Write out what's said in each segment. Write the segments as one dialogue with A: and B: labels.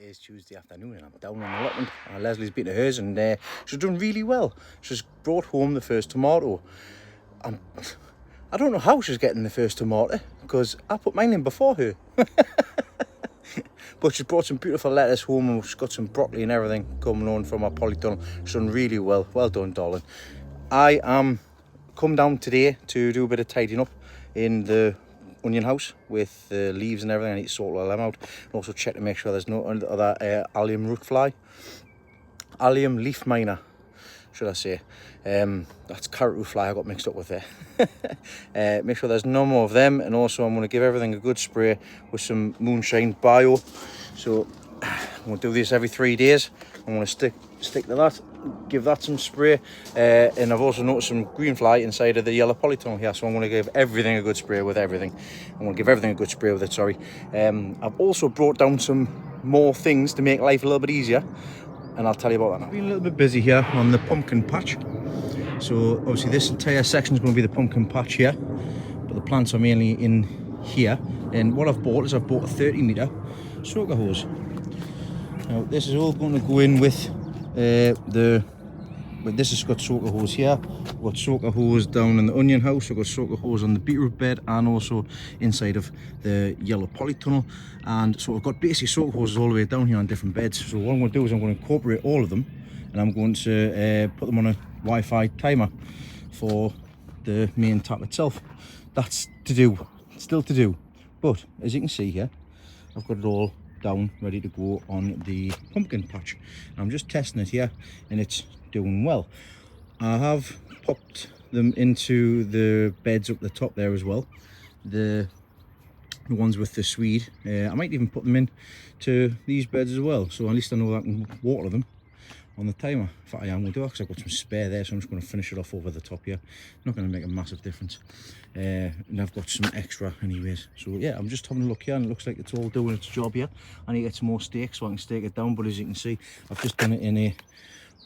A: It is Tuesday afternoon and I'm down on Allotment. Leslie's been to hers and she's done really well. She's brought home the first tomato. I don't know how she's getting the first tomato because I put mine in before her. But she's brought some beautiful lettuce home and she's got some broccoli and everything coming on from our polytunnel. She's done really well. Well done, darling. I am come down today to do a bit of tidying up in the onion house with the leaves and everything. I need to sort all them out and also check to make sure there's no other allium root fly. Allium leaf miner, should I say. That's carrot root fly I got mixed up with there. Make sure there's no more of them, and also I'm going to give everything a good spray with some Moonshine Bio. So I'm going to do this every 3 days. I'm going to stick to that, give that some spray, and I've also noticed some green fly inside of the yellow polytunnel here, so I'm going to give everything a good spray with everything. I'm going to give everything a good spray with it, sorry. I've also brought down some more things to make life a little bit easier, and I'll tell you about that now. I've been a little bit busy here on the pumpkin patch. So obviously this entire section is going to be the pumpkin patch here, but the plants are mainly in here. And what I've bought is a 30 metre soaker hose. Now this is all going to go in with this has got soaker hose here. We've got soaker hose down in the onion house. We've got soaker hose on the beetroot bed and also inside of the yellow polytunnel. And so I've got basically soaker hoses all the way down here on different beds. So what I'm going to do is I'm going to incorporate all of them, and I'm going to put them on a Wi-Fi timer for the main tap itself. That's to do, still to do. But as you can see here, I've got it all down ready to go on the pumpkin patch. I'm just testing it here and it's doing well. I have popped them into the beds up the top there as well, the ones with the swede. I might even put them in to these beds as well, so at least I know I can water them on the timer. In fact, I am going to do it because I've got some spare there, so I'm just going to finish it off over the top here. Not going to make a massive difference. And I've got some extra anyways. So yeah, I'm just having a look here and it looks like it's all doing its job here. I need to get some more stakes so I can stake it down, but as you can see, I've just done it in a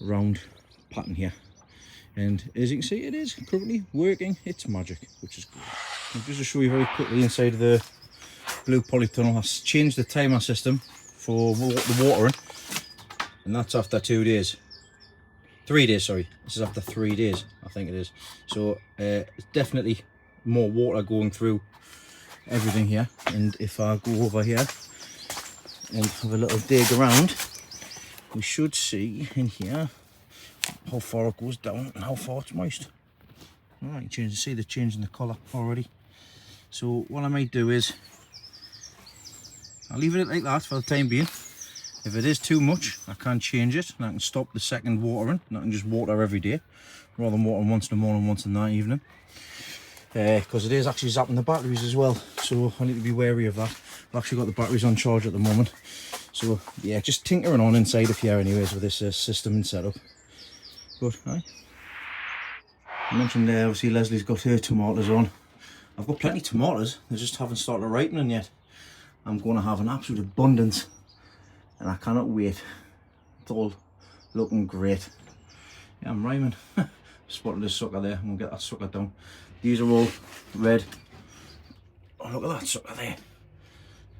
A: round pattern here. And as you can see, it is currently working its magic, which is good. And just to show you very quickly inside of the blue polytunnel, I've changed the timer system for the watering. And that's after 2 days. 3 days, sorry. This is after 3 days, I think it is. So it's definitely more water going through everything here. And if I go over here and have a little dig around, we should see in here how far it goes down and how far it's moist. Alright, you can see the change in the colour already. So what I might do is I'll leave it like that for the time being. If it is too much, I can change it and I can stop the second watering and I can just water every day rather than watering once in the morning, once in the evening. Because it is actually zapping the batteries as well, so I need to be wary of that. I've actually got the batteries on charge at the moment. So yeah, just tinkering on inside of here anyways with this system and setup. But I mentioned there, obviously Leslie's got her tomatoes on. I've got plenty of tomatoes, they just haven't started ripening yet. I'm going to have an absolute abundance. And I cannot wait. It's all looking great. Yeah, I'm rhyming. Spotted this sucker there. I'm going to get that sucker down. These are all red. Oh, look at that sucker there.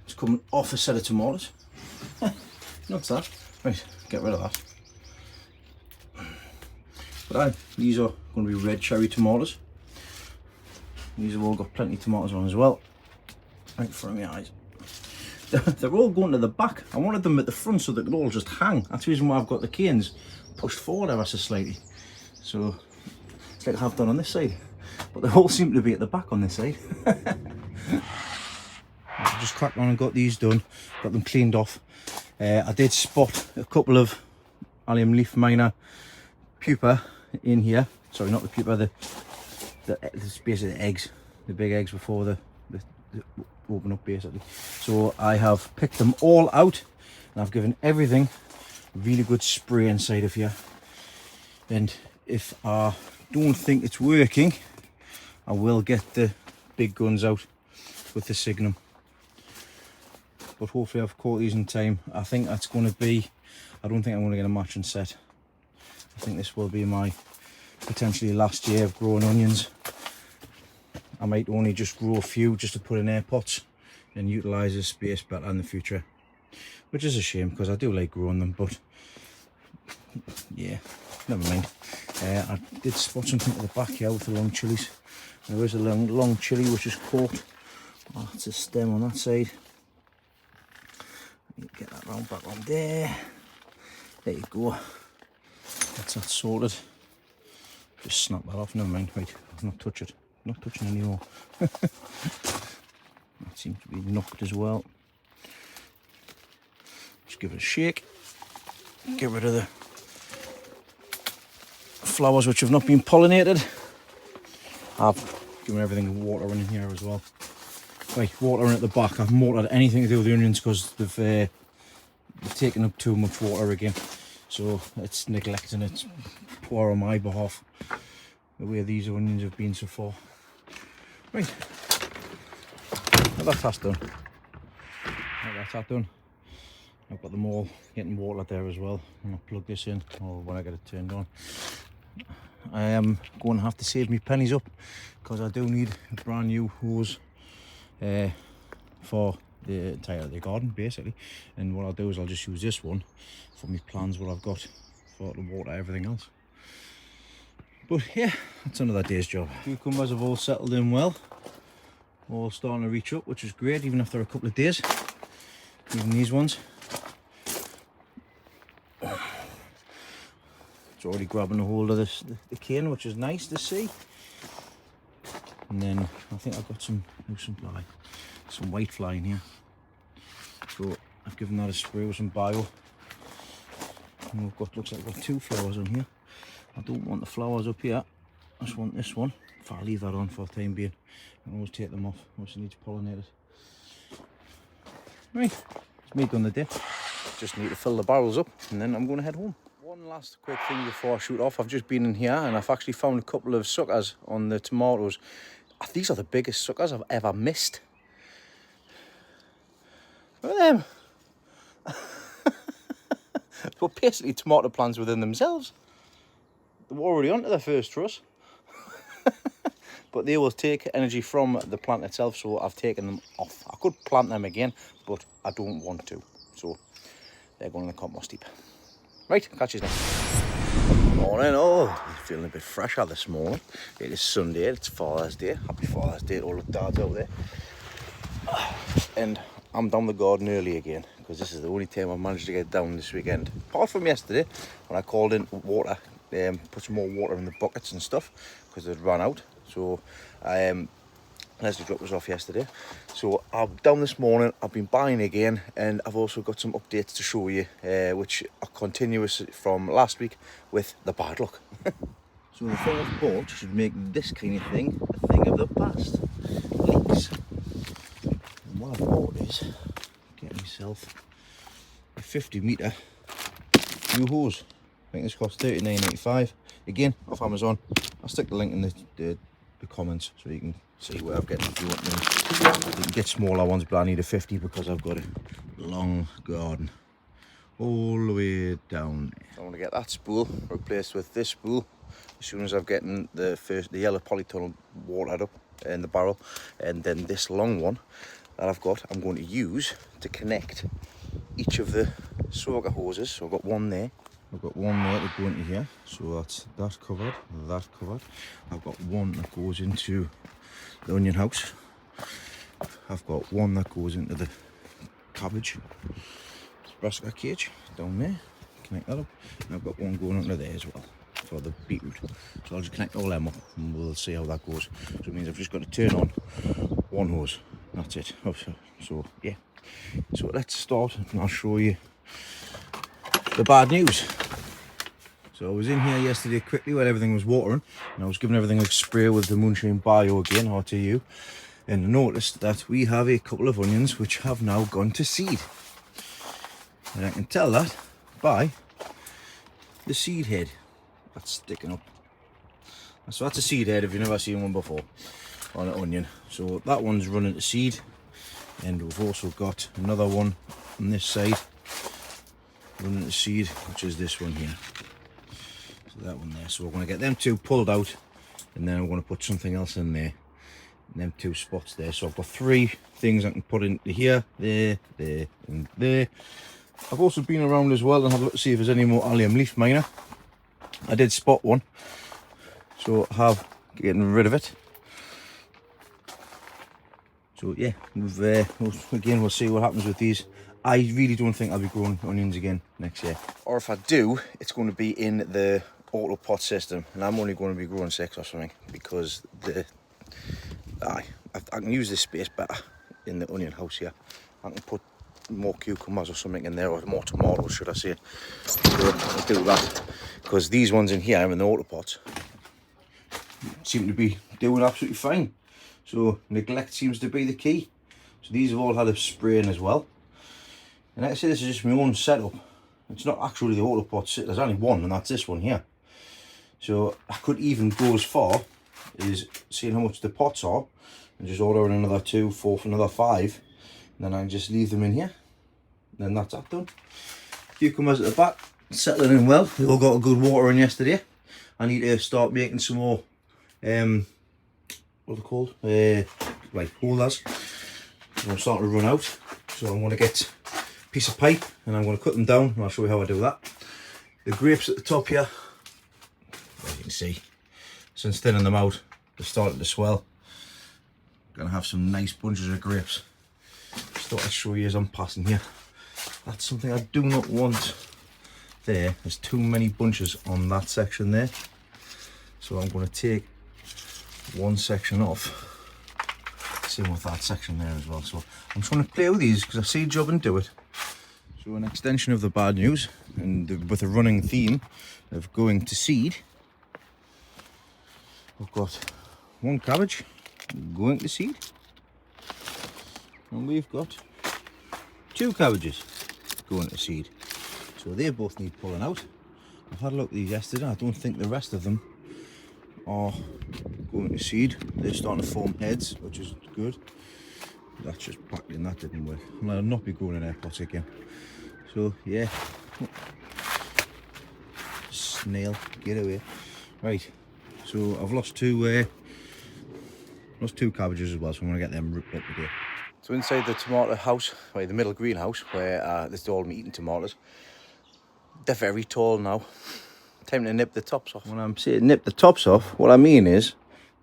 A: It's coming off a set of tomatoes. Not that. Right, get rid of that. But these are going to be red cherry tomatoes. These have all got plenty of tomatoes on as well. Right in front of my eyes. They're all going to the back. I wanted them at the front so they could all just hang. That's the reason why I've got the canes pushed forward ever so slightly. So it's like I have done on this side. But they all seem to be at the back on this side. I just cracked on and got these done. Got them cleaned off. I did spot a couple of allium leaf miner pupa in here. Sorry, not the pupa, the basically the eggs. The big eggs before the open up basically. So I have picked them all out and I've given everything a really good spray inside of here. And if I don't think it's working, I will get the big guns out with the Signum. But hopefully I've caught these in time. I think that's going to be, I don't think I'm going to get a matching set. I think this will be my potentially last year of growing onions. I might only just grow a few just to put in air pots and utilise the space better in the future. which is a shame because I do like growing them, but yeah, never mind. I did spot something at the back here with the long chilies. There is a long chili which is caught. Oh, it's a stem on that side. Get that round back on there. There you go. That's that sorted. Just snap that off. Never mind. Right, I'll not touch it. Not touching anymore. That seems to be knocked as well. Just give it a shake. Get rid of the flowers which have not been pollinated. I've given everything water in here as well. Right, water in at the back. I've watered anything to do with the onions because they've taken up too much water again. So it's neglecting it. Poor on my behalf, the way these onions have been so far. Right, that's done. That's that done. I've got them all getting watered there as well. I'm going to plug this in, or when I get it turned on. I am going to have to save me pennies up because I do need a brand new hose for the entire of the garden basically. And what I'll do is I'll just use this one for my plans, what I've got for to water everything else. But yeah, that's another day's job. Cucumbers have all settled in well, all starting to reach up, which is great even after a couple of days. Even these ones, it's already grabbing a hold of this the cane, which is nice to see. And then I think I've got some white fly in here, so I've given that a spray with some bio, and we've got, looks like we've got 2 flowers on here. I don't want the flowers up here, I just want this one. If I leave that on for the time being, I always take them off, obviously need to pollinate it. Right, it's me done the day. Just need to fill the barrels up and then I'm going to head home. One last quick thing before I shoot off. I've just been in here and I've actually found a couple of suckers on the tomatoes. These are the biggest suckers I've ever missed. Look at them. But basically tomato plants within themselves. They were already onto their first truss. But they will take energy from the plant itself, so I've taken them off. I could plant them again, but I don't want to. So they're going in the compost heap. Right, catch you next. Morning, oh, feeling a bit fresher this morning. It is Sunday, it's Father's Day. Happy Father's Day to all the dads out there. And I'm down the garden early again, because this is the only time I've managed to get down this weekend. Apart from yesterday, when I called in water, put some more water in the buckets and stuff, because they'd run out. So Leslie dropped us off yesterday. So I'm down this morning, I've been buying again, and I've also got some updates to show you, which are continuous from last week with the bad luck. So the thing I've bought should make this kind of thing a thing of the past. Leaks. And what I've bought is get myself a 50-metre new hose. I think this costs $39.85. Again, off Amazon. I'll stick the link in the comments so you can see where I'm getting. If you want them, you can get smaller ones, but I need a 50 because I've got a long garden all the way down there. So I want to get that spool replaced with this spool as soon as I've gotten the yellow polytunnel watered up in the barrel, and then this long one that I've got I'm going to use to connect each of the soaker hoses. So I've got one there. I've got one there to go into here, so that's that covered, that covered. I've got one that goes into the onion house. I've got one that goes into the cabbage brassica cage down there. Connect that up. And I've got one going under there as well for the beetroot. So I'll just connect all them up and we'll see how that goes. So it means I've just got to turn on one hose. That's it. So yeah. So let's start and I'll show you the bad news. So I was in here yesterday quickly when everything was watering, and I was giving everything a spray with the Moonshine Bio again, RTU, and I noticed that we have a couple of onions which have now gone to seed. And I can tell that by the seed head that's sticking up. So that's a seed head if you've never seen one before on an onion. So that one's running to seed, and we've also got another one on this side running to seed, which is this one here. So that one there. So we're going to get them two pulled out, and then I'm going to put something else in there in them 2 spots there. So I've got 3 things I can put into here, there, and there. I've also been around as well and had a look to see if there's any more allium leaf miner. I did spot one, so I have getting rid of it. So yeah, we'll see what happens with these. I really don't think I'll be growing onions again next year. Or if I do, it's going to be in the auto pot system, and I'm only going to be growing 6 or something, because I can use this space better in the onion house here. I can put more cucumbers or something in there, or more tomatoes, should I say. So I'll do that, because these ones in here in the auto pots seem to be doing absolutely fine. So neglect seems to be the key. So these have all had a spraying as well. And like I say, this is just my own setup. It's not actually the auto pots. There's only one, and that's this one here. So I could even go as far as seeing how much the pots are, and just ordering another 2, 4 for another 5. And then I can just leave them in here. And then that's that done. Cucumbers at the back, settling in well. They all got a good water in yesterday. I need to start making some more, what are they called? Like holders. I'm starting to run out. So I'm going to get a piece of pipe and I'm going to cut them down, and I'll show you how I do that. The grapes at the top here, as you can see, since thinning them out, they're starting to swell. Gonna have some nice bunches of grapes. Just thought I'd show you as I'm passing here. That's something I do not want there. There's too many bunches on that section there. So I'm going to take one section off. Same with that section there as well. So I'm just going to play with these because I see a job and do it. So an extension of the bad news, and with a running theme of going to seed, I've got 1 cabbage going to seed, and we've got 2 cabbages going to seed. So they both need pulling out. I've had a look at these yesterday. I don't think the rest of them are going to seed. They're starting to form heads, which is good. That's just packed in, that didn't work. I'll not be growing in air pots again. So yeah, snail, get away. Right, so I've lost 2 cabbages as well, so I'm going to get them ripped up today. So inside the tomato house, the middle greenhouse, where this is all my eating tomatoes, they're very tall now. Time to nip the tops off. When I'm saying nip the tops off, what I mean is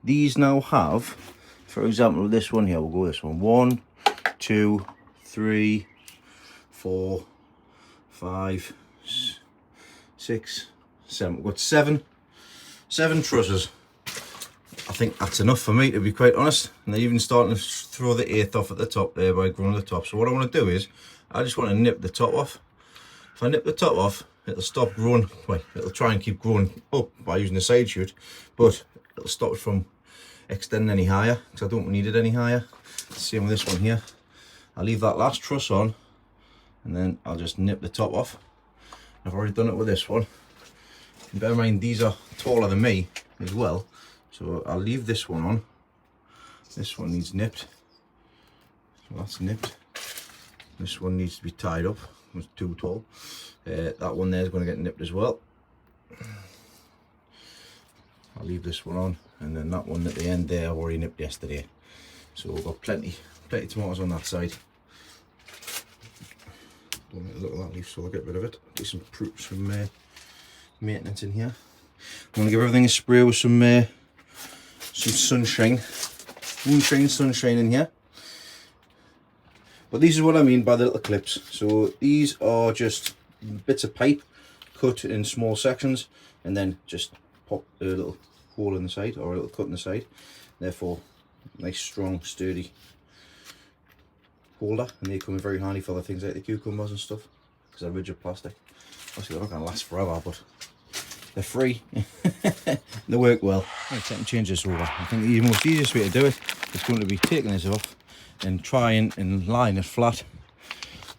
A: these now have, for example, this one here, we'll go this one. 1, 2, 3, 4, 5, 6, 7. We've got 7 trusses. I think that's enough for me, to be quite honest. And they're even starting to throw the 8th off at the top there by growing the top. So what I want to do is, I just want to nip the top off. If I nip the top off, it'll stop growing. Well, it'll try and keep growing up by using the side shoot, but it'll stop it from extending any higher, because I don't need it any higher. Same with this one here. I'll leave that last truss on, and then I'll just nip the top off. I've already done it with this one. And bear in mind, these are taller than me as well, so I'll leave this one on. This one needs nipped, so that's nipped. This one needs to be tied up, it's too tall. That one there is going to get nipped as well. I'll leave this one on, and then that one at the end there I've already nipped yesterday. So we've got plenty of tomatoes on that side. Don't like the look of that leaf, so I'll get rid of it. Do some maintenance in here. I'm going to give everything a spray with some sunshine, moonshine sunshine in here. But these is what I mean by the little clips. So these are just bits of pipe cut in small sections, and then just pop a little hole in the side, or a little cut in the side. Therefore, nice, strong, sturdy holder, and they come in very handy for the things like the cucumbers and stuff, because they're rigid plastic. Obviously they're not going to last forever, but they're free. They work well. Right, let me change this over. I think the most easiest way to do it is going to be taking this off and trying and line it flat,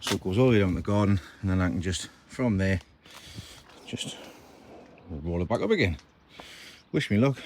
A: so it goes all the way down the garden, and then I can just, from there, just roll it back up again. Wish me luck.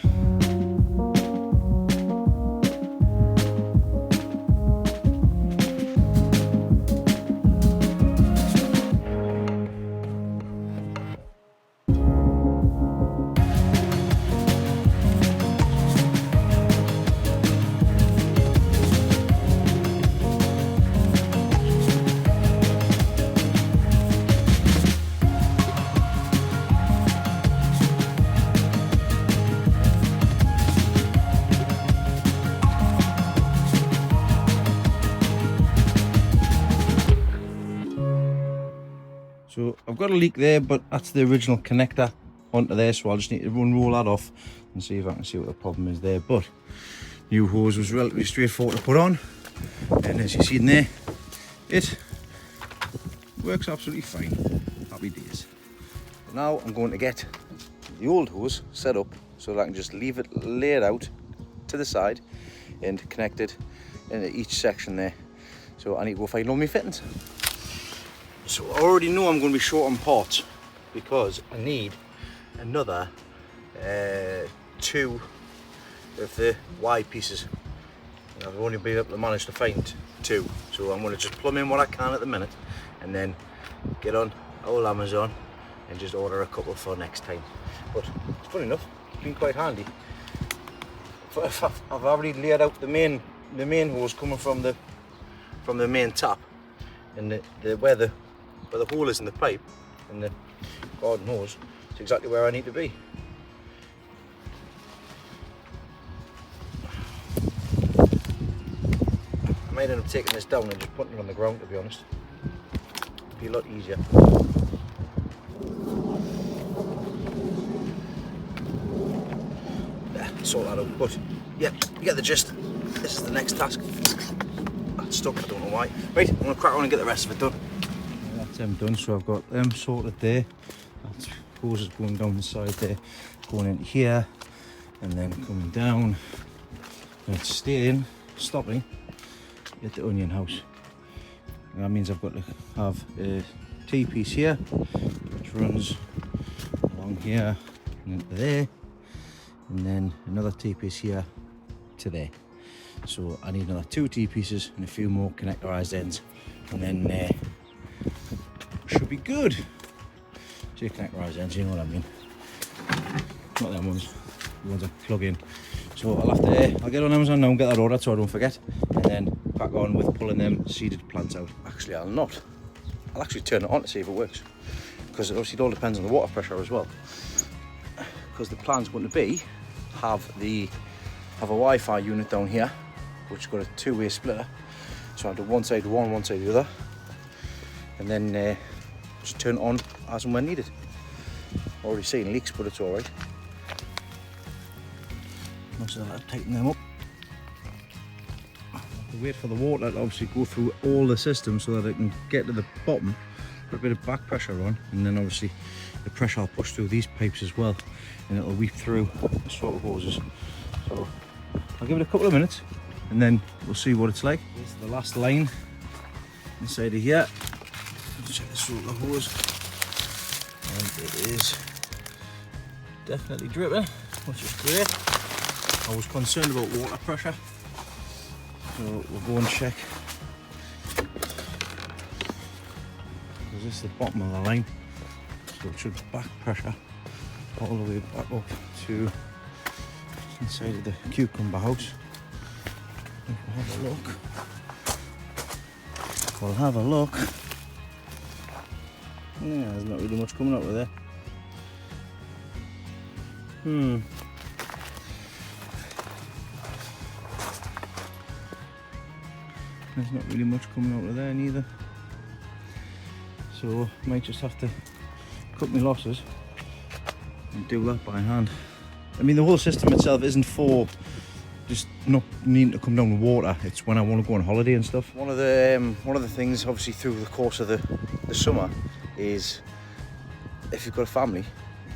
A: So I've got a leak there, but that's the original connector onto there, so I'll just need to unroll that off and see if I can see what the problem is there. But new hose was relatively straightforward to put on, and as you see in there, it works absolutely fine. Happy days. Now I'm going to get the old hose set up so that I can just leave it laid out to the side and connect it into each section there. So I need to go find all my fittings. So I already know I'm going to be short on parts because I need another 2 of the Y pieces. And I've only been able to manage to find 2, so I'm going to just plumb in what I can at the minute and then get on old Amazon and just order a couple for next time. But it's funny enough, it's been quite handy. I've already laid out the main hose coming from the main tap, and where the hole is in the pipe and the garden hose. It's exactly where I need to be. I might end up taking this down and just putting it on the ground, to be honest. It'd be a lot easier. Sort that out, but yeah, you get the gist. This is the next task. That's stuck, I don't know why. Right, I'm gonna crack on and get the rest of it done. That's them done, so I've got them sorted there. That's hoses going down the side there, going into here, and then coming down, and staying, stopping at the onion house. And that means I've got to have a T-piece here, which runs along here and into there, and then another T-piece here to there. So I need another 2 T-pieces and a few more connectorized ends, and then should be good. So connectorized ends, you know what I mean. Not them ones, the ones I plug in. So I'll get on Amazon now and get that ordered so I don't forget, and then crack on with pulling them seeded plants out. Actually, I'll not. I'll actually turn it on to see if it works, because obviously it all depends on the water pressure as well. Because the plan's going to have a Wi-Fi unit down here, which has got a 2-way splitter. So I'll do one side one side the other, and then just turn it on as and when needed. Already seeing leaks, but it's all right. So I'll tighten them up. I'll wait for the water to obviously go through all the systems so that it can get to the bottom, put a bit of back pressure on, and then obviously the pressure will push through these pipes as well, and it'll weep through the sort of hoses. So I'll give it a couple of minutes and then we'll see what it's like. This is the last line inside of here. Let's check the sort of hose, and it is definitely dripping, which is great. I was concerned about water pressure, so we'll go and check. Because this is the bottom of the line, so it should back pressure all the way back up to inside of the cucumber house. We'll have a look. Yeah, there's not really much coming out of there. There's not really much coming out of there neither. So I might just have to cut my losses and do that by hand. I mean, the whole system itself isn't for just not needing to come down with water. It's when I want to go on holiday and stuff. One of the things, obviously, through the course of the summer is if you've got a family,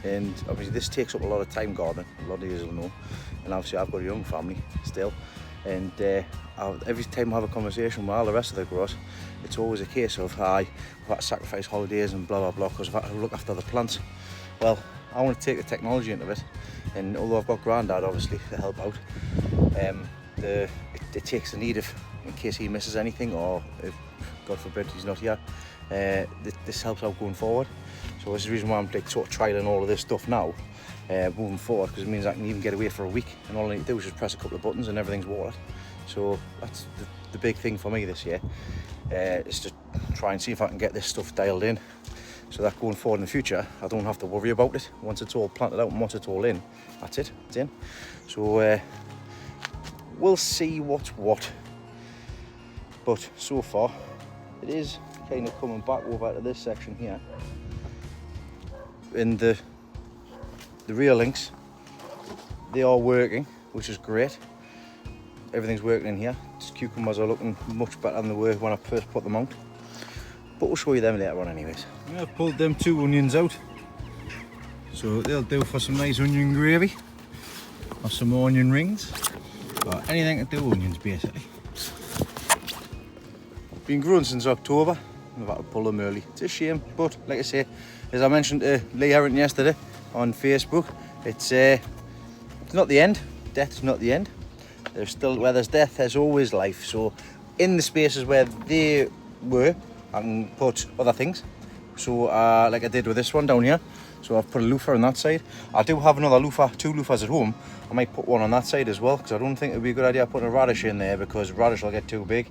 A: and obviously this takes up a lot of time gardening. A lot of you will know, and obviously I've got a young family still, and every time I have a conversation with all the rest of the growers, it's always a case of I've had to sacrifice holidays and blah blah blah because I've had to look after the plants. Well, I want to take the technology into it, and although I've got Grandad obviously to help out, it takes the need of, in case he misses anything, or if God forbid he's not here, this helps out going forward. So this is the reason why I'm like sort of trialing all of this stuff now, moving forward, because it means I can even get away for a week, and all I need to do is just press a couple of buttons and everything's watered. So that's the big thing for me this year, is to try and see if I can get this stuff dialed in, so that going forward in the future I don't have to worry about it. Once it's all planted out and once it's all in, that's it, it's in. So we'll see what's what, but so far it is kind of coming back over to this section here. And the rear links, they are working, which is great. Everything's working in here. These cucumbers are looking much better than they were when I first put them out. But we'll show you them later on anyways. I've pulled them 2 onions out. So they'll do for some nice onion gravy. Or some onion rings. Or anything to do with onions basically. Been growing since October. I've had to pull them early. It's a shame, but like I say, as I mentioned to Lee Harrington yesterday on Facebook, it's not the end. Death's not the end. There's still, where there's death, there's always life. So in the spaces where they were, I can put other things. So like I did with this one down here. So I've put a loofah on that side. I do have another loofah, 2 loofahs at home. I might put one on that side as well, because I don't think it would be a good idea putting a radish in there, because radish will get too big.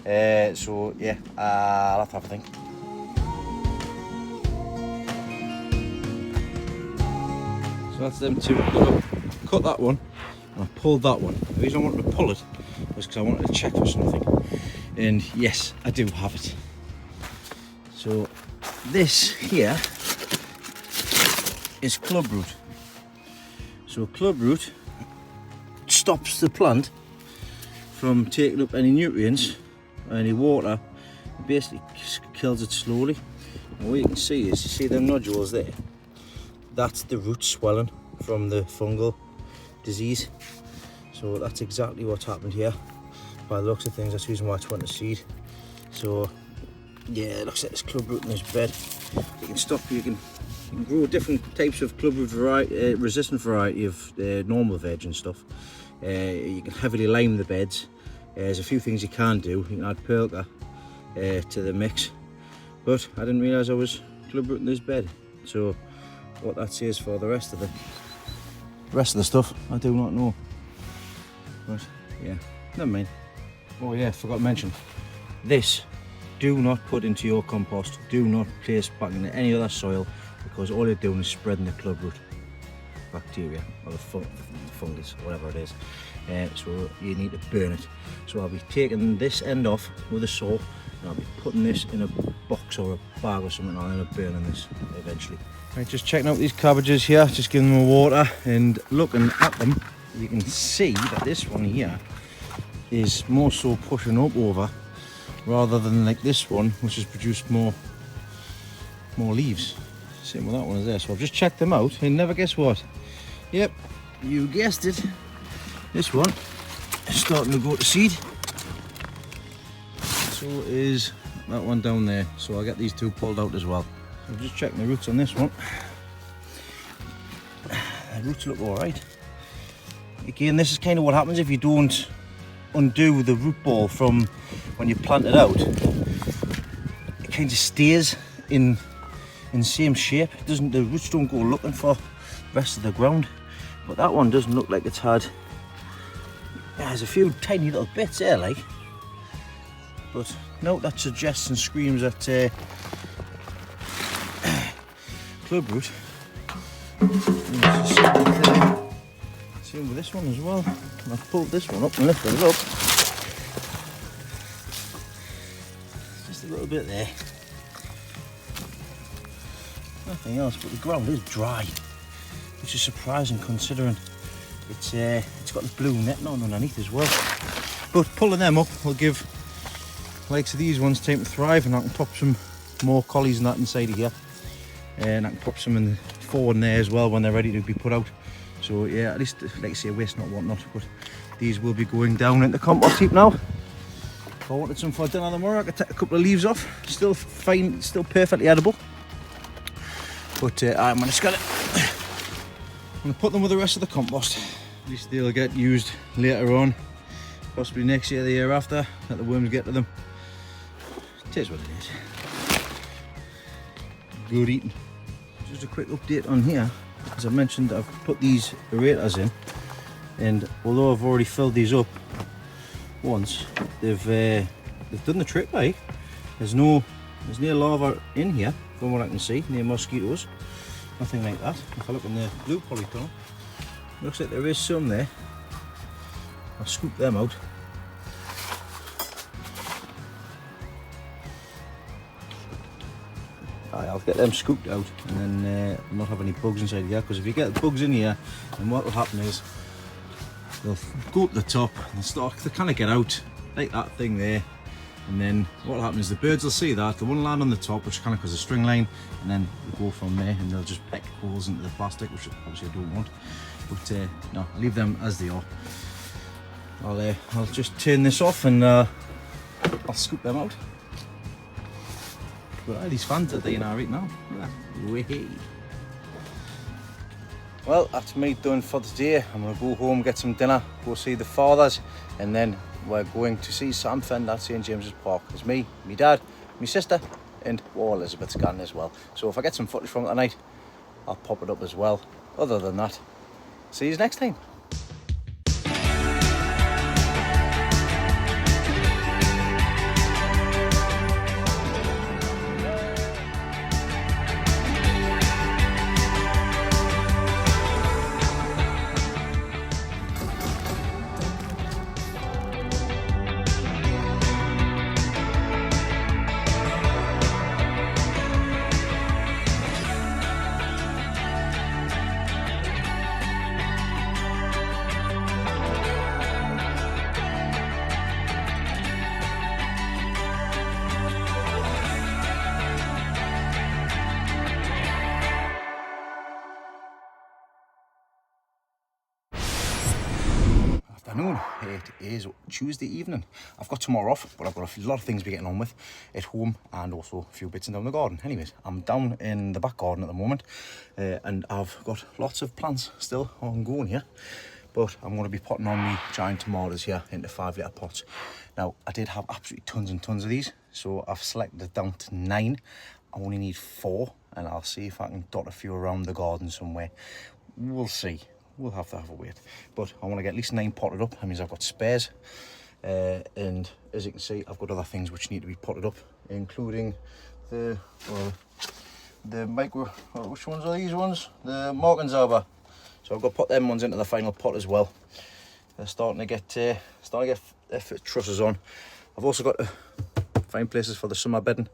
A: So yeah, I'll have to have a think. So that's them 2. Cut that one, and I pulled that one. The reason I wanted to pull it was because I wanted to check for something. And yes, I do have it. So this here is club root. So club root stops the plant from taking up any nutrients, any water. It basically kills it slowly. And what you can see is, you see them nodules there? That's the root swelling from the fungal disease. So that's exactly what's happened here. By the looks of things, that's the reason why it's went to seed. So yeah, it looks like there's club root in this bed. You can stop, you can grow different types of club root variety, resistant variety of normal veg and stuff. You can heavily lime the beds. There's a few things you can do. You can add perlka to the mix, but I didn't realise I was club rooting this bed. So what that says for the rest of the stuff, I do not know. But yeah, never mind. Oh yeah, forgot to mention this. Do not put into your compost. Do not place back into any other soil, because all you're doing is spreading the club root bacteria or the fungus, whatever it is. So you need to burn it. So I'll be taking this end off with a saw, and I'll be putting this in a box or a bag or something, and I'll end up burning this eventually. Right, just checking out these cabbages here, just giving them a water, and looking at them, you can see that this one here is more so pushing up over, rather than like this one, which has produced more leaves. Same with that one as there. So I've just checked them out, and never guess what? Yep, you guessed it. This one is starting to go to seed. So is that one down there. So I'll get these 2 pulled out as well. So I've just checked the roots on this one. The roots look alright. Again, this is kind of what happens if you don't undo the root ball from when you plant it out. It kind of stays in same shape. It doesn't, the roots don't go looking for the rest of the ground. But that one doesn't look like it's had. Yeah, there's a few tiny little bits there, like. But no, that suggests and screams at club root. Same with this one as well. I've pulled this one up and lifted it up. Just a little bit there. Nothing else, but the ground is dry, which is surprising considering it's got the blue netting on underneath as well. But pulling them up will give likes of these ones time to thrive, and I can pop some more collies and that inside of here, and I can pop some in the forward in there as well when they're ready to be put out. So yeah, at least, like I say, waste not, want not, but these will be going down into compost heap now. If I wanted some for dinner tomorrow, I could take a couple of leaves off. Still fine, still perfectly edible. But I'm just gonna put them with the rest of the compost. At least they'll get used later on, possibly next year, the year after, let the worms get to them. It is what it is. Good eating. Just a quick update on here. As I mentioned, I've put these aerators in, and although I've already filled these up once, they've done the trick. Like, there's no larva in here from what I can see, near mosquitoes, nothing like that. If I look in the blue polytunnel, looks like there is some there. I'll scoop them out. I'll get them scooped out and then not have any bugs inside here, because if you get bugs in here, then what will happen is they'll go up the top and they kind of get out like that thing there, and then what will happen is the birds will see that, they won't land on the top, which kind of causes a string line, and then they'll go from there and they'll just peck holes into the plastic, which obviously I don't want. But no, I'll leave them as they are. I'll just turn this off and I'll scoop them out. But these fans are doing alright now. Well, that's me done for the day. I'm going to go home, get some dinner, go see the fathers, and then we're going to see Sam Fendle at St James's Park. It's me, my dad, my sister, and Elizabeth's gone as well. So if I get some footage from it tonight, I'll pop it up as well. Other than that, see you next time. Afternoon, it is Tuesday evening. I've got tomorrow off, but I've got a lot of things to be getting on with at home and also a few bits in down the garden. Anyways, I'm down in the back garden at the moment and I've got lots of plants still ongoing here, but I'm going to be putting on my giant tomatoes here into 5 litre pots. Now, I did have absolutely tons and tons of these, so I've selected it down to 9. I only need 4, and I'll see if I can dot a few around the garden somewhere. We'll see. We'll have to have a wait, but I want to get at least 9 potted up. That means I've got spares, and as you can see, I've got other things which need to be potted up, including the micro. Which ones are these ones? The Markenzauber. So I've got to put them ones into the final pot as well. They're starting to get their trusses on. I've also got to find places for the summer bedding.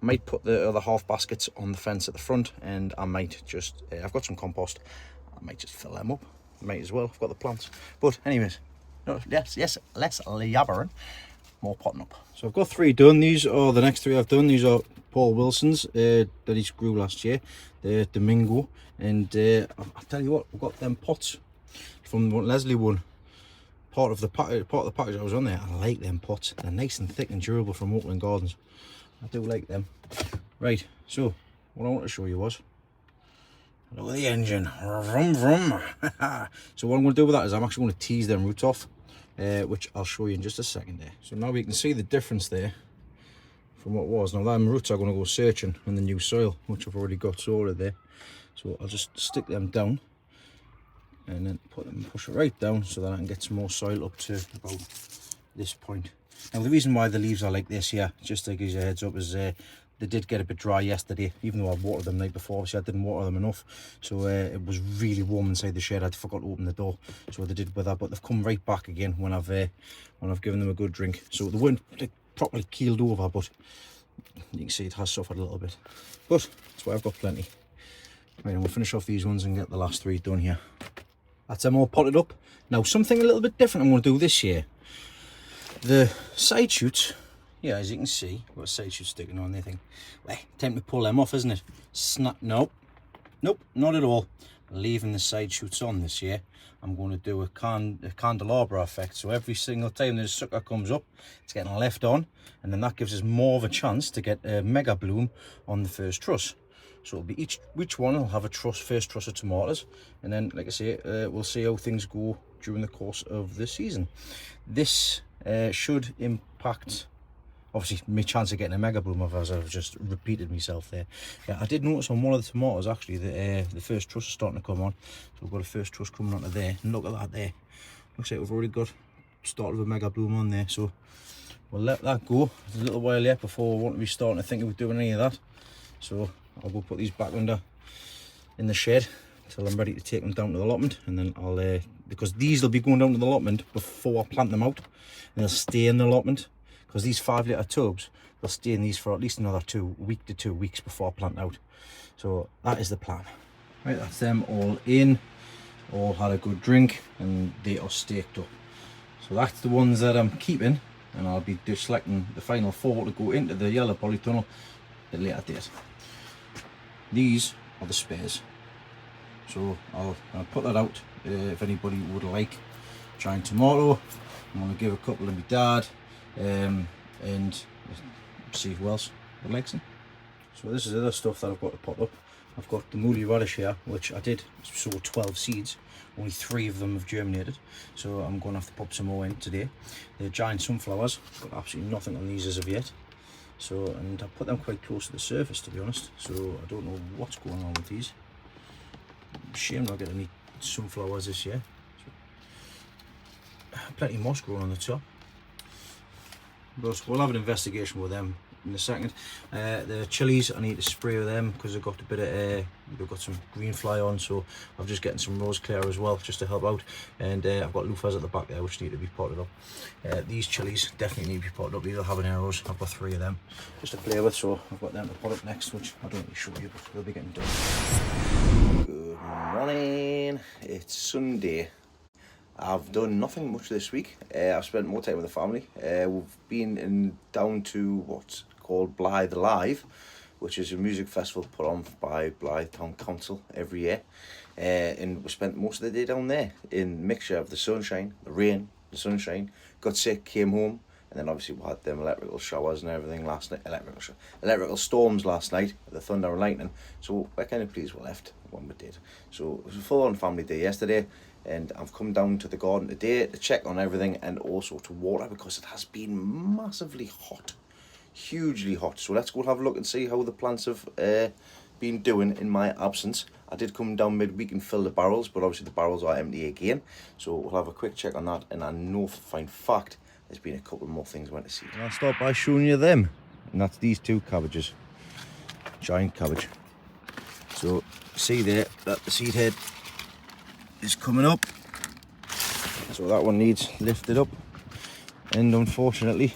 A: I might put the other half baskets on the fence at the front, and I might just I've got some compost. I might just fill them up. Might as well. I've got the plants. But anyways, yes, less yabbering, more potting up. So I've got 3 done. These are the next 3 I've done. These are Paul Wilson's that he grew last year, the Domingo, and I'll tell you what, I've got them pots from what Leslie won. Part of the package I was on there. I like them pots. They're nice and thick and durable from Oakland Gardens. I do like them. Right. So what I want to show you was. Look at the engine, vroom vroom. So what I'm going to do with that is I'm actually going to tease them roots off, which I'll show you in just a second there. So now we can see the difference there from what was. Now them roots are going to go searching in the new soil, which I've already got sorted there. So I'll just stick them down and then push it right down so that I can get some more soil up to about this point. Now the reason why the leaves are like this here, just to give you a heads up, is they did get a bit dry yesterday, even though I watered them the night before. Obviously I didn't water them enough, so it was really warm inside the shed. I forgot to open the door, so they did with that, but they've come right back again when I've given them a good drink. So they weren't like properly keeled over, but you can see it has suffered a little bit, but that's why I've got plenty. Right, I'm gonna finish off these ones and get the last 3 done here. That's them all potted up. Now something a little bit different I'm going to do this year. The side shoots, yeah, as you can see, I've got a side shoot sticking on there. Well, time to pull them off, isn't it? Snap, nope, not at all. Leaving the side shoots on this year. I'm going to do a candelabra effect. So every single time the sucker comes up, it's getting left on, and then that gives us more of a chance to get a mega bloom on the first truss. So it'll be each one will have a first truss of tomatoes, and then, like I say, we'll see how things go during the course of the season. This should impact, obviously, my chance of getting a mega bloom, as I've just repeated myself there. Yeah, I did notice on one of the tomatoes actually that the first truss is starting to come on. So we've got a first truss coming onto there, and look at that there. Looks like we've already got start of a mega bloom on there. So we'll let that go. There's a little while yet before we want to be starting to think about doing any of that. So I'll go put these back in the shed until I'm ready to take them down to the allotment, and then I'll because these will be going down to the allotment before I plant them out, and they'll stay in the allotment, because these 5 litre tubs, they'll stay in these for at least another 2 to 2 weeks before planting out. So that is the plan. Right, that's them all in, all had a good drink, and they are staked up. So that's the ones that I'm keeping, and I'll be just selecting the final 4 to go into the yellow polytunnel at a later date. These are the spares. So I'll put that out if anybody would like giant tomato. I'm going to give a couple to my dad, and see who else would like some. So this is the other stuff that I've got to pot up. I've got the moody radish here, which I did sow 12 seeds. Only 3 of them have germinated, so I'm going to have to pop some more in today. The giant sunflowers, got absolutely nothing on these as of yet. So, and I put them quite close to the surface, to be honest. So I don't know what's going on with these. Shame not getting any sunflowers this year. So, plenty of moss growing on the top. But we'll have an investigation with them in a second. The chilies, I need to spray with them because they've got a bit of they've got some green fly on, so I'm just getting some rose clear as well just to help out. And I've got loofahs at the back there which need to be potted up. These chilies definitely need to be potted up. These are habaneros. I've got 3 of them just to play with, so I've got them to pot up next, which I don't really show you, but they'll be getting done. Good morning, it's Sunday. I've done nothing much this week. I've spent more time with the family. We've been down to what's called Blythe Live, which is a music festival put on by Blythe Town Council every year. And we spent most of the day down there in mixture of the sunshine, the rain, the sunshine. Got sick, came home, and then obviously we had them electrical showers and everything last night. Electrical storms last night, the thunder and lightning. So we're kind of pleased we left when we did. So it was a full-on family day yesterday. And I've come down to the garden today to check on everything and also to water because it has been massively hot, hugely hot. So let's go have a look and see how the plants have been doing in my absence. I did come down midweek and fill the barrels, but obviously the barrels are empty again. So we'll have a quick check on that, and I know for fine fact there's been a couple more things I went to see. And I'll start by showing you them, and that's these 2 cabbages, giant cabbage. So see there that the seed head is coming up, so that one needs lifted up, and unfortunately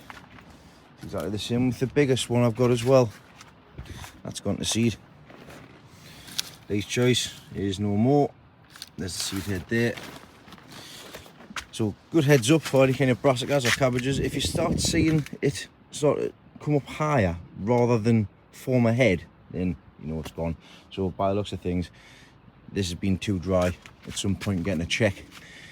A: exactly the same with the biggest one I've got as well. That's gone to seed. Least choice is no more. There's the seed head there. So good heads up for any kind of brassicas or cabbages. If you start seeing it sort of come up higher rather than form a head, then you know it's gone. So by the looks of things, this has been too dry. At some point getting a check.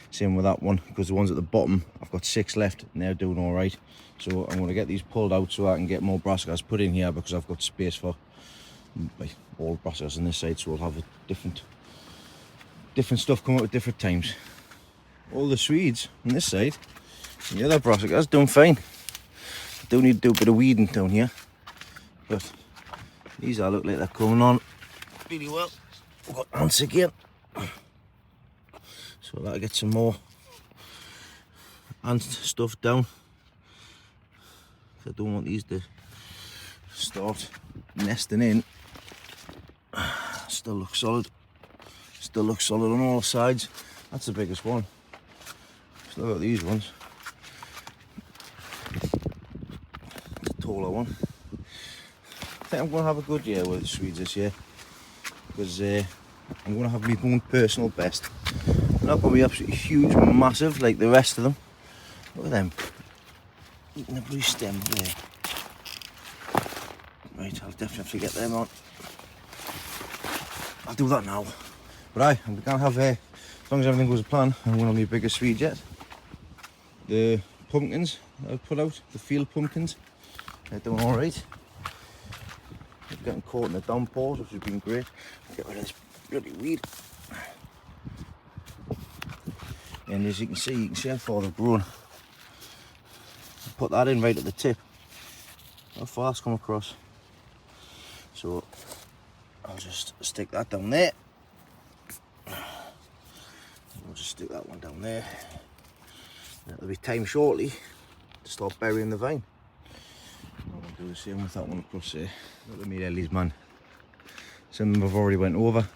A: Same with that one, because the ones at the bottom, I've got 6 left and they're doing all right. So I'm going to get these pulled out so I can get more brassicas put in here, because I've got space for like all brassicas on this side, so we'll have a different stuff come up at different times. All the Swedes on this side, and the other brassicas doing fine. I do need to do a bit of weeding down here, but these all look like they're coming on really well. We've got ants again. So that'll get some more ant stuff down. I don't want these to start nesting in. Still looks solid. Still looks solid on all sides. That's the biggest one. Still got these ones. It's a taller one. I think I'm going to have a good year with the Swedes this year, because I'm going to have my own personal best. They're not going to be absolutely huge, massive like the rest of them. Look at them, eating the blue stem there. Right, I'll definitely have to get them on. I'll do that now. But I'm going to have, as long as everything goes to plan, I'm going to have my biggest Swede yet. The pumpkins that I've put out, the field pumpkins, they're doing alright. They're getting caught in the downpours, which has been great. Get rid of this bloody weed. And as you can see how far they've grown. Put that in right at the tip. How far it's come across. So I'll just stick that down there. I'll just stick that one down there. It'll be time shortly to start burying the vine. I'll do the same with that one across there. Look at me lilies, man. Some of them have already went over,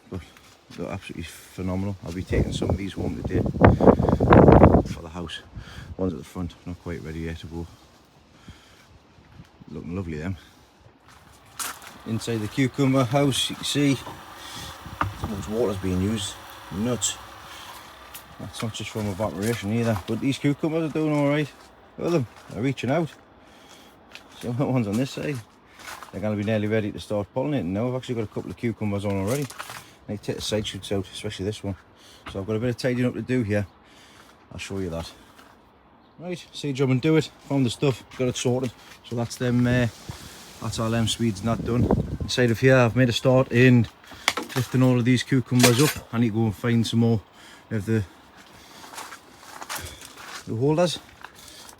A: but they're absolutely phenomenal. I'll be taking some of these home today for the house. Ones at the front, not quite ready yet to go. looking lovely them. Inside the cucumber house, you can see how much water's being used. Nuts. That's not just from evaporation either, but these cucumbers are doing alright. Look at them, they're reaching out. Some of the ones on this side, they're going to be nearly ready to start pollinating now. I've actually got a couple of cucumbers on already. I need to take the side shoots out, especially this one. So I've got a bit of tidying up to do here. I'll show you that. Right, see job and do it. Found the stuff, got it sorted. So that's them, that's all them Swedes not done. Inside of here I've made a start in lifting all of these cucumbers up. I need to go and find some more of the holders.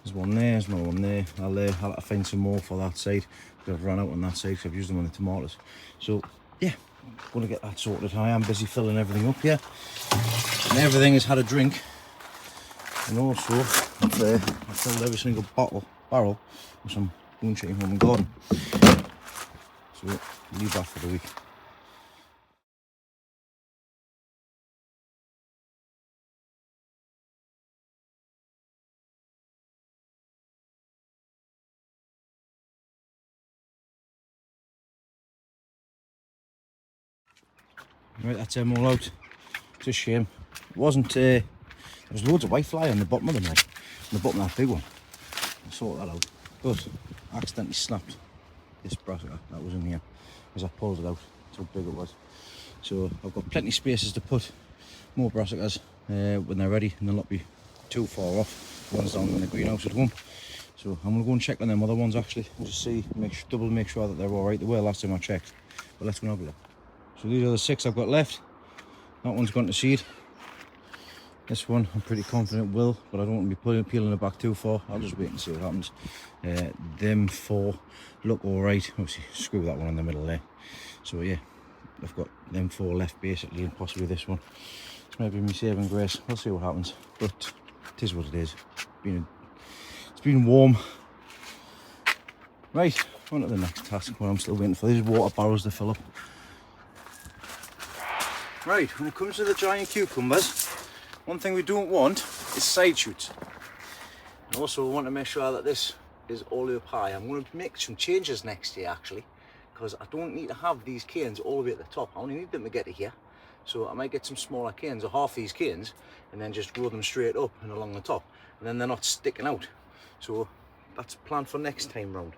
A: There's one there, there's another one there. I'll have to find some more for that side. I've run out on that side because I've used them on the tomatoes. So yeah, I'm going to get that sorted. I am busy filling everything up here. And everything has had a drink. And also, I've filled every single barrel with some moonshine home and garden. So leave that for the week. Right, that's them all out. It's a shame. It wasn't, there was loads of whitefly on the bottom of them, like, on the bottom of that big one. I sorted that out. But I accidentally snapped this brassica that was in here as I pulled it out. That's how big it was. So I've got plenty of spaces to put more brassicas when they're ready, and they'll not be too far off. The ones down in the greenhouse at home. So I'm going to go and check on them other ones actually, and just see, make sure that they're alright. They were last time I checked. But let's go and have a look. So these are the 6 I've got left. That one's gone to seed. This one I'm pretty confident will, but I don't want to be peeling it back too far. I'll just wait and see what happens. Them 4 look alright. Obviously screw that one in the middle there. So yeah, I've got them 4 left basically, and possibly this one. It's maybe me saving grace. We'll see what happens. But it is what it is. It's been warm. Right, on to the next task. What I'm still waiting for these water barrels to fill up. Right, when it comes to the giant cucumbers, one thing we don't want is side shoots. And also we want to make sure that this is all the way up high. I'm going to make some changes next year actually, because I don't need to have these canes all the way at the top. I only need them to get to here. So I might get some smaller canes, or half these canes, and then just grow them straight up and along the top. And then they're not sticking out. So that's planned for next time round.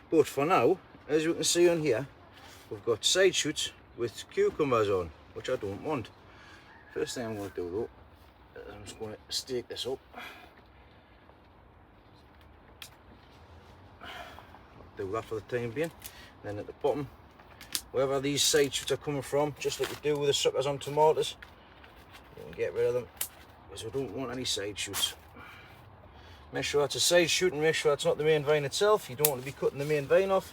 A: But for now, as you can see on here, we've got side shoots with cucumbers on, which I don't want. First thing I'm going to do though, is I'm just going to stake this up. I'll do that for the time being. And then at the bottom, wherever these side shoots are coming from, just like we do with the suckers on tomatoes, you can get rid of them, because we don't want any side shoots. Make sure it's a side shoot and make sure it's not the main vine itself. You don't want to be cutting the main vine off.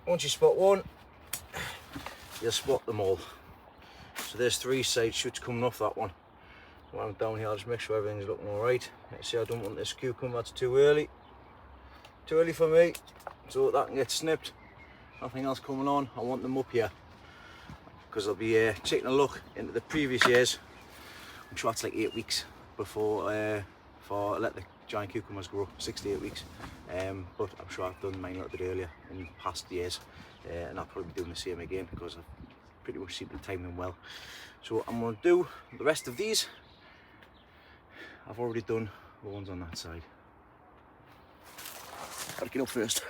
A: Once you spot one, you'll spot them all. So there's 3 side shoots coming off that one. When I'm down here, I'll just make sure everything's looking alright. See, I don't want this cucumber, that's too early. Too early for me, so that can get snipped. Nothing else coming on. I want them up here, because I'll be taking a look into the previous years. I'm sure it's like 8 weeks before I let the giant cucumbers grow, 6 to 8 weeks. But I'm sure I've done mine a little bit earlier in past years, and I'll probably be doing the same again, because I've pretty much seen the timing well. So I'm going to do the rest of these. I've already done the ones on that side. Gotta get up first.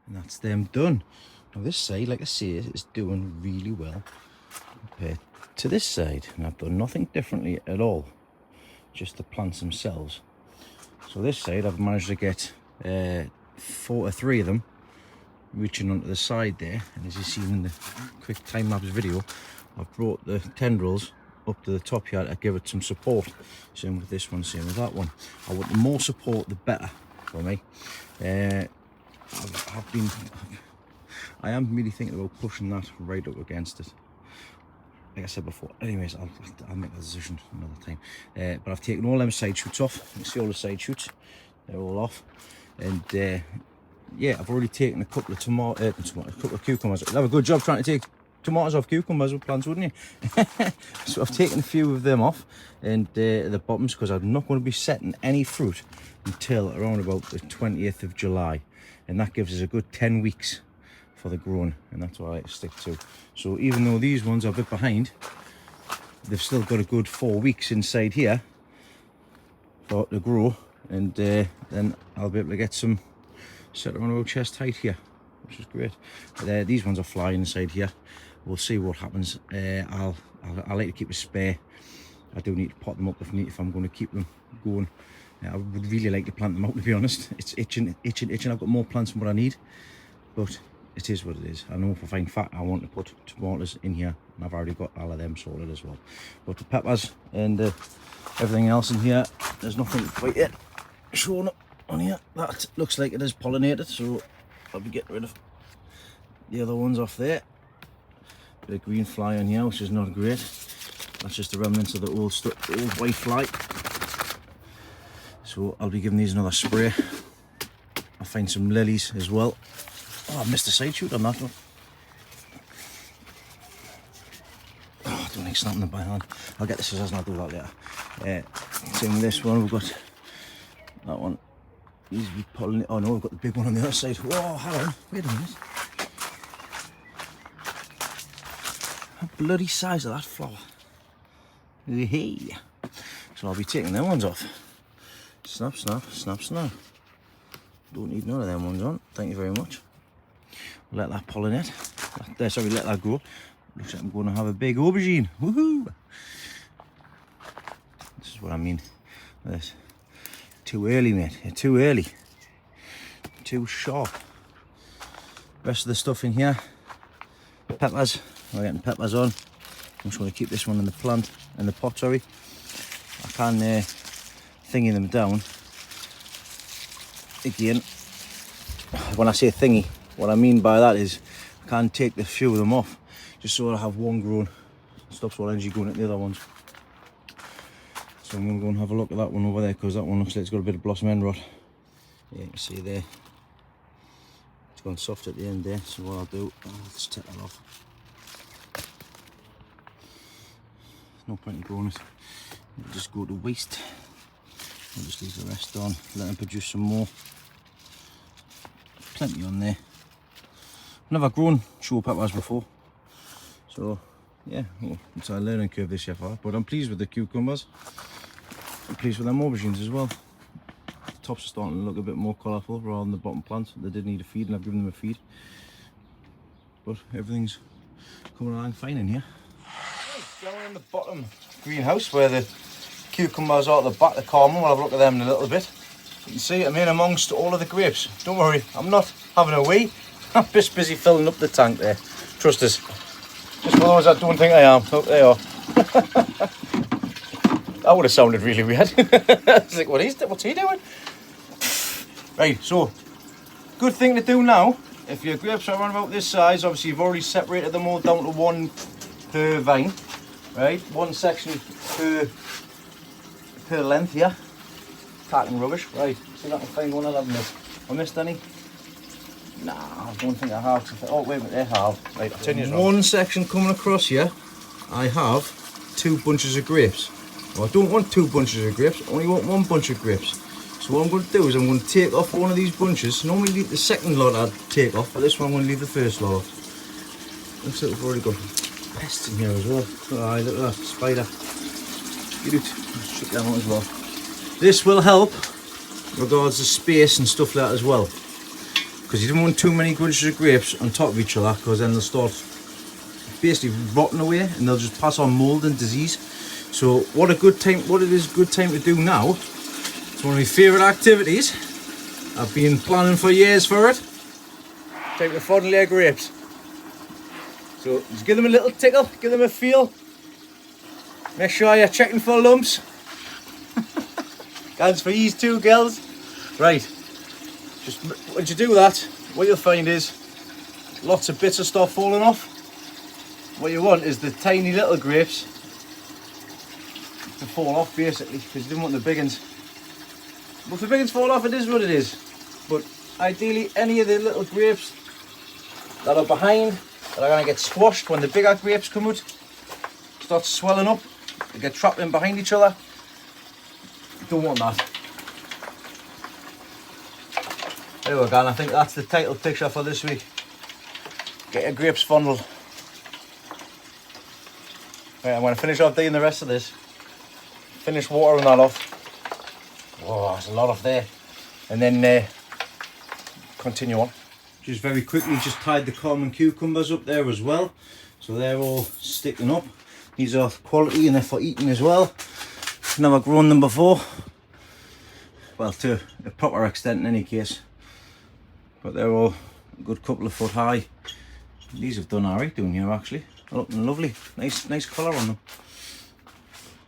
A: And that's them done. Now this side, like I say, is doing really well compared to this side, and I've done nothing differently at all, just the plants themselves. So this side I've managed to get 3 of them reaching onto the side there, and as you've seen in the quick time-lapse video, I've brought the tendrils up to the top here to give it some support. Same with this one, same with that one. I want the more support the better for me. I am really thinking about pushing that right up against it, like I said before. Anyways, I'll make that decision another time. But I've taken all them side shoots off. You see all the side shoots, they're all off. And yeah, I've already taken a couple of a couple of cucumbers. I'd have a good job trying to take tomatoes off cucumbers with plants, wouldn't you? So I've taken a few of them off, and the bottoms, because I'm not going to be setting any fruit until around about the 20th of July, and that gives us a good 10 weeks for the growing, and that's what I like to stick to. So even though these ones are a bit behind, they've still got a good 4 weeks inside here for to grow, and then I'll be able to get some set around about chest height here, which is great. But, these ones are flying inside here. We'll see what happens. I like to keep a spare. I do need to pot them up if I'm going to keep them going. I would really like to plant them out, to be honest. It's itching. I've got more plants than what I need, but it is what it is. I know for a fine fact I want to put tomatoes in here, and I've already got all of them sorted as well. But the peppers and everything else in here, there's nothing quite yet showing up on here. That looks like it is pollinated, so I'll be getting rid of the other ones off there. Bit of green fly on here, which is not great. That's just the remnants of the old white fly. So I'll be giving these another spray. I'll find some lilies as well. Oh, I missed a side shoot on that one. Oh, I don't like snapping them by hand. I'll get the scissors and I'll do that later. Same with this one. We've got that one. These be pulling it. Oh no, we've got the big one on the other side. Whoa, hang on. Wait a minute. How bloody size of that flower. Hey. So I'll be taking them ones off. Snap, snap, snap, snap. Don't need none of them ones on. Thank you very much. Let that pollinate. Sorry, let that grow. Looks like I'm going to have a big aubergine. Woohoo! This is what I mean. This. Too early, mate. You're too early. Too sharp. Rest of the stuff in here. Peppers. We're getting peppers on. I'm just going to keep this one in the plant, in the pot, sorry. I can thingy them down. Again, when I say thingy, what I mean by that is I can take the few of them off, just so I have one grown. Stops all energy going at the other ones. So I'm going to go and have a look at that one over there, because that one looks like it's got a bit of blossom end rot. Yeah, you can see there. It's gone soft at the end there, so what I'll do, I'll just take that off. No point in growing it. It'll just go to waste. I'll just leave the rest on, let them produce some more. Plenty on there. Never grown show peppers before, so yeah, well, it's a learning curve this year for that. But I'm pleased with the cucumbers. I'm pleased with them aubergines as well. The tops are starting to look a bit more colourful rather than the bottom plant. They did need a feed, and I've given them a feed. But everything's coming along fine in here. Down in the bottom greenhouse where the cucumbers are at the back, the common. We'll have a look at them in a little bit. You can see I'm in amongst all of the grapes. Don't worry, I'm not having a wee. I'm just busy filling up the tank there. Trust us. Just for those that don't think I am. Look, they are. That would have sounded really weird. It's like, what's he doing? Right, so, good thing to do now. If your grapes are around about this size, obviously you've already separated them all down to one per vine. Right, one section per length here. Talking rubbish. Right, see if I can find one of them. I missed any? Nah, I don't think I have. Oh, wait a minute, I have. Right, I'll turn you around. One section coming across here, I have 2 bunches of grapes. Well, I don't want 2 bunches of grapes, I only want 1 bunch of grapes. So what I'm going to do is I'm going to take off one of these bunches. Normally leave the second lot I'd take off, but this one I'm going to leave the first lot off. Looks like we've already got pests in here as well. Oh, look at that, spider. Get it. Let's check that one as well. This will help regards to space and stuff like that as well. Because you don't want too many bunches of grapes on top of each other, because then they'll start basically rotting away and they'll just pass on mould and disease. So what it is a good time to do now, It's one of my favourite activities. I've been planning for years for it. Take the fondle layer grapes. So just give them a little tickle, give them a feel. Make sure you're checking for lumps. Hands for these two girls. Right, just once you do that, what you'll find is lots of bits of stuff falling off. What you want is the tiny little grapes to fall off basically, because you don't want the big ones. But if the big ones fall off, it is what it is. But ideally, any of the little grapes that are behind that are going to get squashed when the bigger grapes come out, start swelling up, they get trapped in behind each other. Don't want that. There we go, and I think that's the title picture for this week. Get your grapes fondled. Right, I'm going to finish off doing the rest of this. Finish watering that off. Whoa, there's a lot off there. And then continue on. Just very quickly, just tied the common cucumbers up there as well. So they're all sticking up. These are quality and they're for eating as well. Never grown them before. Well, to a proper extent in any case. But they're all a good couple of foot high. These have done alright down here actually. They're looking lovely. Nice colour on them.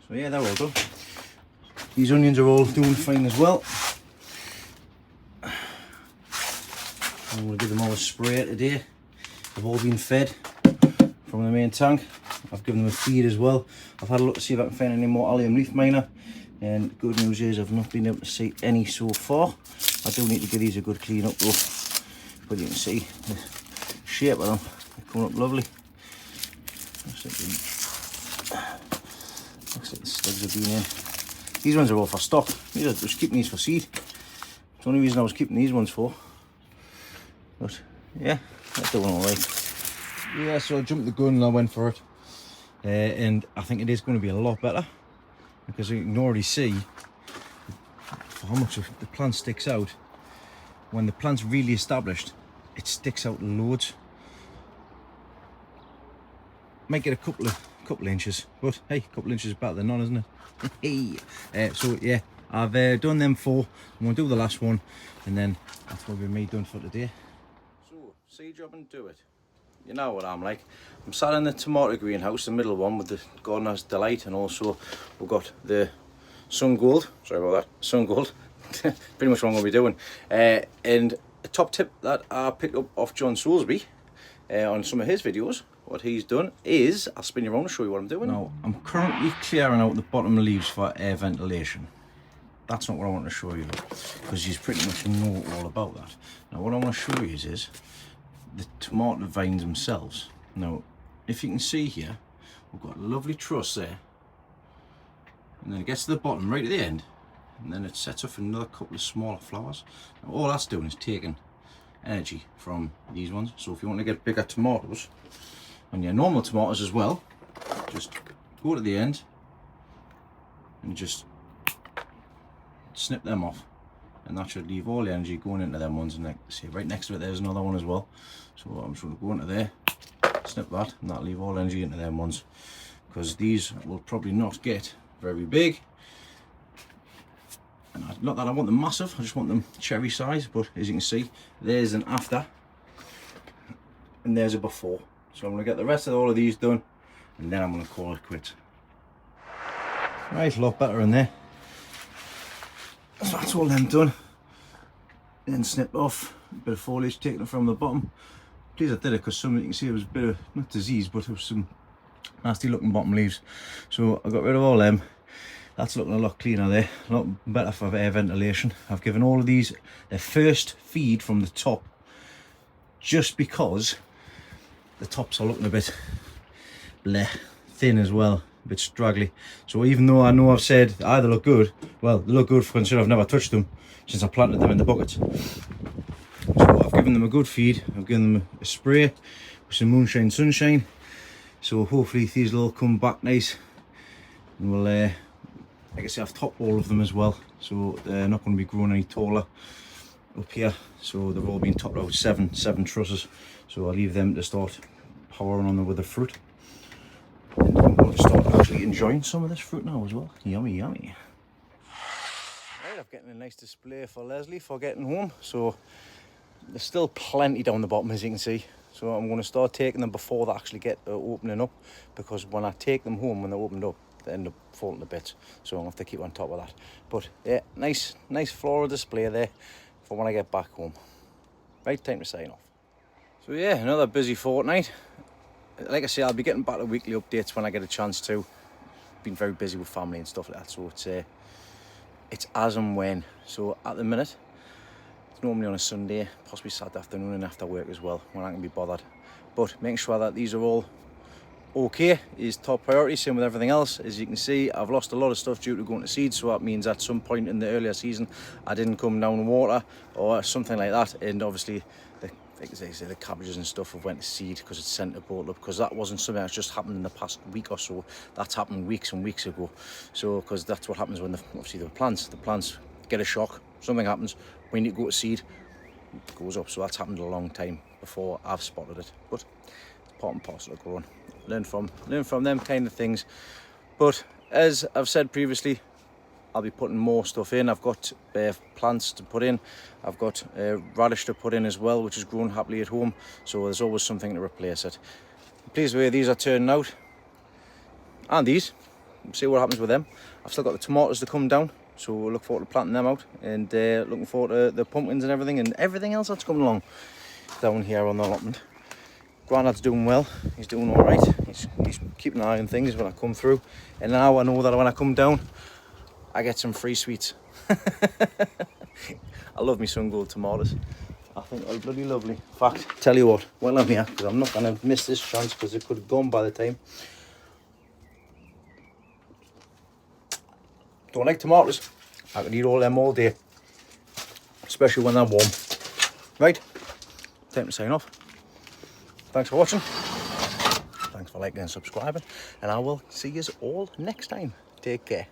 A: So yeah, they're all done. These onions are all doing fine as well. I'm going to give them all a spray today. They've all been fed from the main tank. I've given them a feed as well. I've had a look to see if I can find any more allium leaf miner. And the good news is I've not been able to see any so far. I do need to give these a good clean up though. But you can see the shape of them. They're coming up lovely. Looks like the slugs have been in. These ones are all for stock. These are just keeping these for seed. It's the only reason I was keeping these ones for. But yeah, they're doing alright. Yeah, so I jumped the gun and I went for it. And I think it is going to be a lot better. Because you can already see how much of the plant sticks out. When the plant's really established, it sticks out loads. Might get a couple of inches, but hey, a couple of inches is better than none, isn't it? Hey. So yeah, I've done them 4. I'm going to do the last one, and then that's what we've made done for today. So, seed job and do it. You know what I'm like. I'm sat in the tomato greenhouse, the middle one with the Gardener's Delight, and also we've got the Sun Gold. Sorry about that, Sun Gold. Pretty much what I'm going to be doing. And a top tip that I picked up off John Soulsby on some of his videos. What he's done is, I'll spin you around and show you what I'm doing. Now, I'm currently clearing out the bottom leaves for air ventilation. That's not what I want to show you, because you pretty much know all about that. Now, what I want to show you is the tomato vines themselves. Now, if you can see here, we've got a lovely truss there, and then it gets to the bottom right at the end, and then it sets off another couple of smaller flowers. Now, all that's doing is taking energy from these ones. So if you want to get bigger tomatoes, and your normal tomatoes as well, just go to the end and just snip them off, and that should leave all the energy going into them ones. And like, see, right next to it there's another one as well. So I'm just going to go into there, snip that, and that'll leave all energy into them ones, because these will probably not get very big. And not that I want them massive, I just want them cherry size. But as you can see, there's an after and there's a before. So I'm going to get the rest of all of these done, and then I'm going to call it quits. Right, a lot better in there. So that's all them done. Then snipped off, a bit of foliage taken from the bottom. Please I did it, because some you can see it was a bit of, not disease, but it was some nasty looking bottom leaves. So I got rid of all them. That's looking a lot cleaner there, a lot better for air ventilation. I've given all of these their first feed from the top, just because the tops are looking a bit bleh, thin as well, a bit straggly. So even though I know I've said they look good, well, they look good for considering I've never touched them since I planted them in the buckets. So I've given them a good feed, I've given them a spray with some moonshine sunshine. So hopefully these will all come back nice, and we'll, like I say, I've topped all of them as well, so they're not going to be growing any taller up here. So they've all been topped out, seven trusses. So I'll leave them to start powering on them with the fruit. And I'm going to start actually enjoying some of this fruit now as well. Yummy, yummy. Right, I'm getting a nice display for Leslie for getting home. So there's still plenty down the bottom, as you can see. So I'm going to start taking them before they actually get opening up, because when I take them home, when they're opened up, they end up falling to bits. So I'm going to have to keep on top of that. But yeah, nice floral display there for when I get back home. Right, time to sign off. So yeah, another busy fortnight. Like I say, I'll be getting back to weekly updates when I get a chance to. Been very busy with family and stuff like that, so it's as and when. So at the minute, it's normally on a Sunday, possibly Saturday afternoon and after work as well, when I can be bothered. But making sure that these are all okay is top priority. Same with everything else. As you can see, I've lost a lot of stuff due to going to seed, so that means at some point in the earlier season I didn't come down water or something like that, and obviously the cabbages and stuff have went to seed because it's sent to bolt up, because that wasn't something that's just happened in the past week or so. That's happened weeks and weeks ago. So because that's what happens when obviously the plants get a shock, something happens, when you go to seed, it goes up. So that's happened a long time before I've spotted it, but it's part and parcel of growing. Learn from them kind of things. But as I've said previously, I'll be putting more stuff in. I've got plants to put in. I've got radish to put in as well, which is grown happily at home. So there's always something to replace it. I'm pleased with the way these are turning out. And these, we'll see what happens with them. I've still got the tomatoes to come down, so we'll look forward to planting them out, and looking forward to the pumpkins and everything else that's coming along down here on the allotment. Grandad's doing well. He's doing all right. He's keeping an eye on things when I come through, and now I know that when I come down, I get some free sweets. I love me sun gold tomatoes. I think they're bloody lovely. In fact, tell you what, well I'm here, because I'm not going to miss this chance, because it could have gone by the time. Don't like tomatoes. I could eat all them all day, especially when they're warm. Right, time to sign off. Thanks for watching. Thanks for liking and subscribing, and I will see you all next time. Take care.